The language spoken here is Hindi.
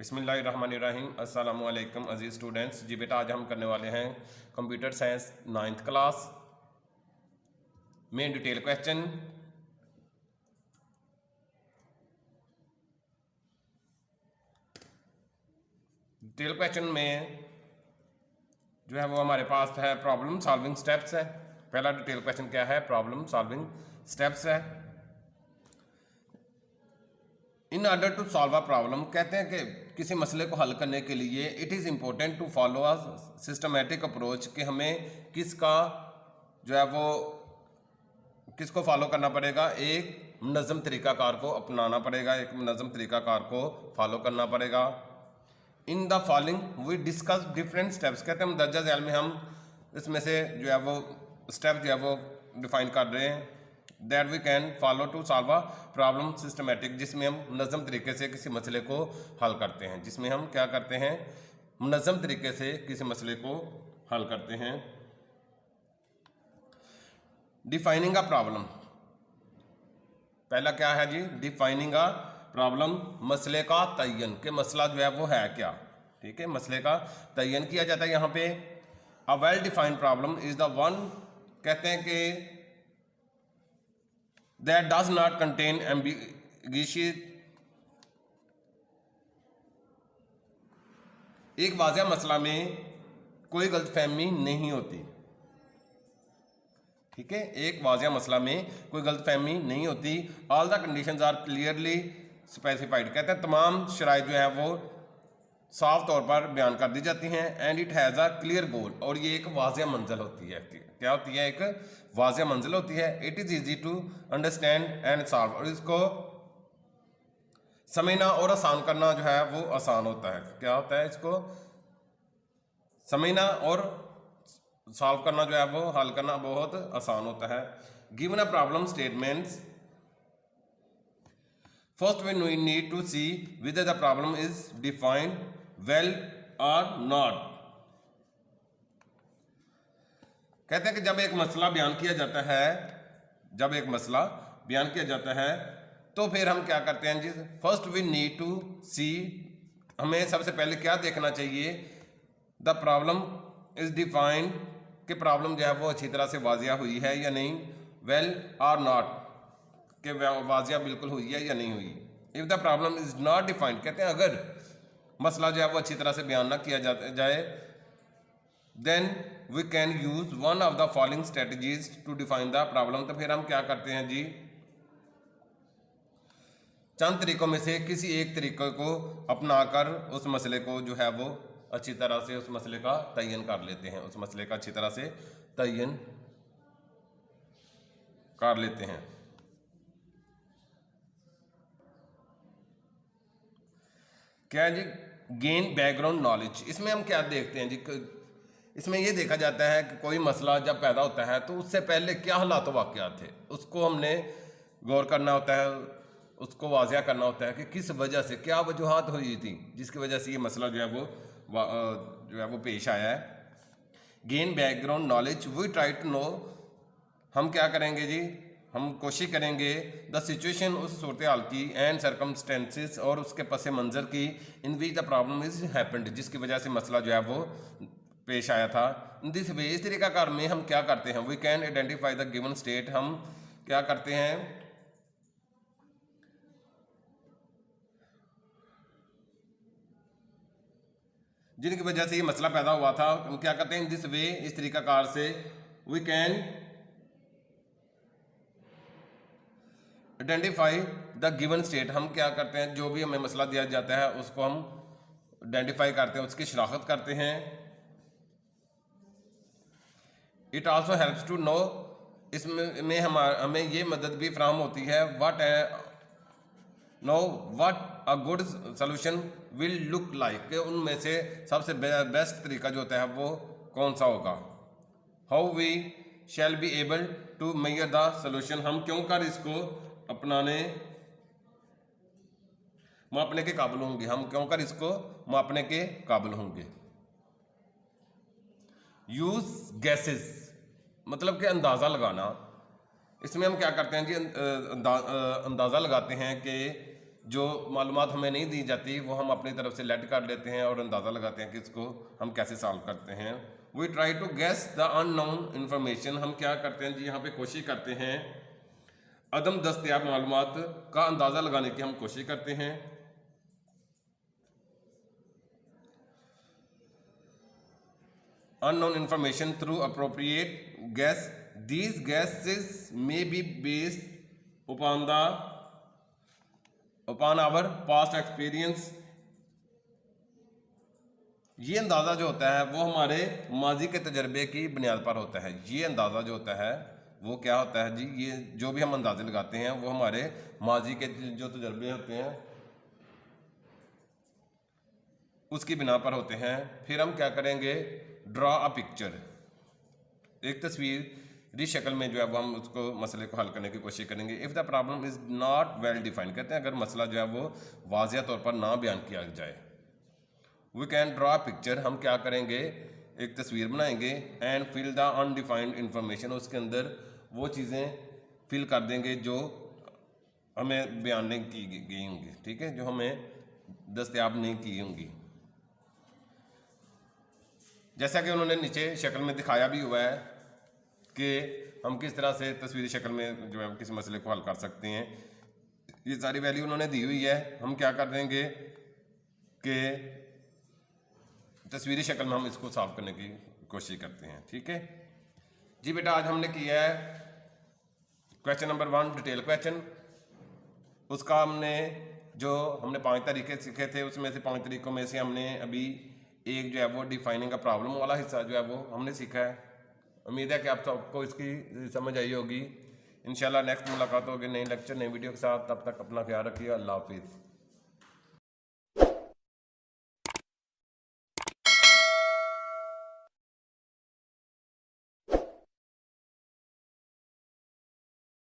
बिस्मिल्लाहिर्रहमानिर्रहीम। अस्सलामु अलैकुम अजीज़ स्टूडेंट्स। जी बेटा, आज हम करने वाले हैं कंप्यूटर साइंस 9th क्लास में डिटेल क्वेश्चन। डिटेल क्वेश्चन में जो है वो हमारे पास है प्रॉब्लम सॉल्विंग स्टेप्स है। पहला डिटेल क्वेश्चन क्या है? प्रॉब्लम सॉल्विंग स्टेप्स है। In order to solve a problem, कहते हैं कि किसी मसले को हल करने के लिए it is important to follow a systematic approach, कि हमें किसका जो है वो किसको फॉलो करना पड़ेगा? एक मुनज़्ज़म तरीक़ाकार को अपनाना पड़ेगा, एक मुनज़्ज़म तरीक़ाकार को फॉलो करना पड़ेगा। In the following we discuss different steps, कहते हैं मदरजा ज़ैल में हम इसमें से जो है वो स्टेप जो है वो डिफाइन कर रहे हैं। That we can follow to solve a problem systematic, जिसमें हम मुनज़्ज़म तरीके से किसी मसले को हल करते हैं, जिसमें हम क्या करते हैं? मुनज़्ज़म तरीके से किसी मसले को हल करते हैं। डिफाइनिंग अ प्रॉब्लम, पहला क्या है जी? डिफाइनिंग अ प्रॉब्लम, मसले का तयन, के मसला जो है वो है क्या। ठीक है, मसले का तयन किया जाता है यहाँ पे। A well defined problem is the one, कहते हैं कि that does not contain ambiguity, एक वाज़ेह मसला में कोई गलतफहमी नहीं होती। ठीक है, एक वाज़ेह मसला में कोई गलतफहमी नहीं होती। All the conditions are clearly specified, कहते हैं तमाम शराइत जो है वो साफ तौर पर बयान कर दी जाती हैं। And it has a clear goal, और ये एक वाज़ेह मंजिल होती है। क्या होती है? एक वाज़ेह मंजिल होती है। It is easy to understand and solve, और इसको समझना और आसान करना जो है वो आसान होता है। क्या होता है? इसको समझना और सॉल्व करना जो है वो हल करना बहुत आसान होता है। Given a problem statements, first we need to see whether the problem is defined well or not। कहते हैं कि जब एक मसला बयान किया जाता है, जब एक मसला बयान किया जाता है तो फिर हम क्या करते हैं जी? फर्स्ट वी नीड टू सी, हमें सबसे पहले क्या देखना चाहिए? द प्रॉब्लम इज डिफाइंड, कि प्रॉब्लम जो है वो अच्छी तरह से वाजिया हुई है या नहीं। वेल और नॉट, कि वाजिया बिल्कुल हुई है या नहीं हुई। If the problem is not defined, कहते हैं अगर मसला जो है वो अच्छी तरह से बयान ना किया जाए, then we can use one of the following strategies to define the problem, तो फिर हम क्या करते हैं जी? चंद तरीकों में से किसी एक तरीके को अपनाकर उस मसले को जो है वो अच्छी तरह से उस मसले का तयन कर लेते हैं, उस मसले का अच्छी तरह से तयन कर लेते हैं। क्या है जी? गेन बैकग्राउंड नॉलेज, इसमें हम क्या देखते हैं जी? इसमें ये देखा जाता है कि कोई मसला जब पैदा होता है तो उससे पहले क्या हालात वाक़यात थे, उसको हमने गौर करना होता है, उसको वाज़िया करना होता है कि किस वजह से, क्या वजूहात हुई थी जिसकी वजह से ये मसला जो है वो पेश आया है। Gain background knowledge, we try to know, हम क्या करेंगे जी? हम कोशिश करेंगे द सिचुएशन, उस सूरत हाल की, एंड सर्कमस्टेंसेस, और उसके पस मंज़र की, in which the problem is happened, जिसकी वजह से मसला जो है वो पेश आया था। दिस वे, इस तरीक़ाकार में हम क्या करते हैं? We can identify the given state, हम क्या करते हैं? जिनकी वजह से ये मसला पैदा हुआ था, हम क्या करते हैं? दिस वे, इस तरीक़ाकार से, we can identify the given state, हम क्या करते हैं? जो भी हमें मसला दिया जाता है उसको हम आइडेंटिफाई करते हैं, उसकी शनाख्त करते हैं। It also helps to know, इसमें हमें ये मदद भी फ्राहम होती है। What a good solution will look like, के उनमें से सबसे बेस्ट तरीका जो होता है वो कौन सा होगा। How we shall be able to measure the solution, हम क्यों कर इसको मापने के काबिल होंगे, हम क्यों कर इसको मापने के काबिल होंगे। यूज गैसेस, मतलब कि अंदाज़ा लगाना, इसमें हम क्या करते हैं जी? अंदाज़ा लगाते हैं कि जो मालूमात हमें नहीं दी जाती वो हम अपनी तरफ से लेट कर लेते हैं और अंदाज़ा लगाते हैं कि इसको हम कैसे सॉल्व करते हैं। We try to guess the unknown information, हम क्या करते हैं जी यहाँ पे कोशिश करते हैं अदम दस्तयाब मालूमात का अंदाज़ा लगाने की हम कोशिश करते हैं। unknown information through appropriate guess. These guesses may be based upon our past experience. ये अंदाज़ा जो होता है वो हमारे माजी के तजर्बे की बुनियाद पर होता है। ये अंदाज़ा जो होता है वो क्या होता है जी, ये जो भी हम अंदाजे लगाते हैं वो हमारे माजी के जो तजर्बे होते हैं उसकी बिना पर होते हैं। फिर हम क्या करेंगे, ड्रॉ अ पिक्चर, एक तस्वीरी शक्ल में जो है वो हम उसको मसले को हल करने की कोशिश करेंगे। If the problem is not well defined, कहते हैं अगर मसला जो है वो वाज़िया तौर पर ना बयान किया जाए। We can draw a picture, हम क्या करेंगे एक तस्वीर बनाएंगे। And fill the undefined information, उसके अंदर वो चीज़ें फिल कर देंगे जो हमें बयान नहीं की गई होंगी, ठीक है, जो हमें दस्तयाब नहीं की होंगी। जैसा कि उन्होंने नीचे शक्ल में दिखाया भी हुआ है कि हम किस तरह से तस्वीरी शक्ल में जो है किसी मसले को हल कर सकते हैं। ये सारी वैल्यू उन्होंने दी हुई है। हम क्या कर देंगे कि तस्वीरी शक्ल में हम इसको सॉल्व करने की कोशिश करते हैं, ठीक है जी। बेटा आज हमने किया है क्वेश्चन नंबर 1 डिटेल क्वेश्चन। उसका हमने 5 तरीके सीखे थे, उसमें से 5 तरीकों में से हमने अभी एक जो है वो डिफाइनिंग का प्रॉब्लम वाला हिस्सा जो है वो हमने सीखा है। उम्मीद है कि आप सबको इसकी समझ आई होगी। इंशाल्लाह नेक्स्ट मुलाकात होगी नई लेक्चर नई वीडियो के साथ। तब तक अपना ख्याल रखिए। अल्लाह हाफिज़।